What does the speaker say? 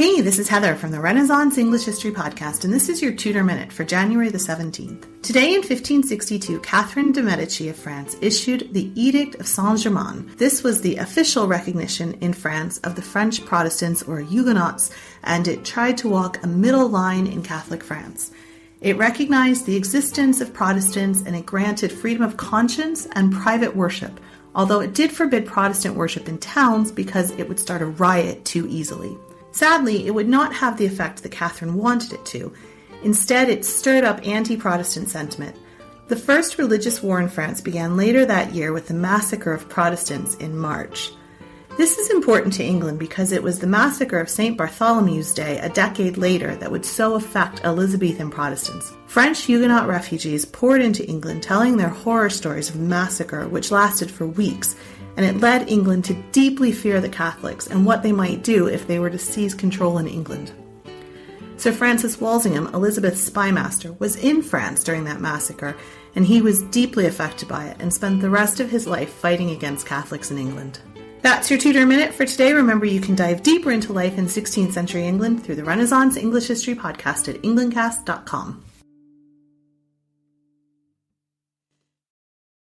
Hey, this is Heather from the Renaissance English History Podcast, and this is your Tudor Minute for January the 17th. Today in 1562, Catherine de' Medici of France issued the Edict of Saint-Germain. This was the official recognition in France of the French Protestants or Huguenots, and it tried to walk a middle line in Catholic France. It recognized the existence of Protestants and it granted freedom of conscience and private worship, although it did forbid Protestant worship in towns because it would start a riot too easily. Sadly, it would not have the effect that Catherine wanted it to. Instead, it stirred up anti-Protestant sentiment. The first religious war in France began later that year with the massacre of Protestants in March. This is important to England because it was the massacre of St. Bartholomew's Day a decade later that would so affect Elizabethan Protestants. French Huguenot refugees poured into England telling their horror stories of the massacre, which lasted for weeks, and it led England to deeply fear the Catholics and what they might do if they were to seize control in England. Sir Francis Walsingham, Elizabeth's spymaster, was in France during that massacre, and he was deeply affected by it and spent the rest of his life fighting against Catholics in England. That's your Tudor Minute for today. Remember, you can dive deeper into life in 16th century England through the Renaissance English History Podcast at englandcast.com.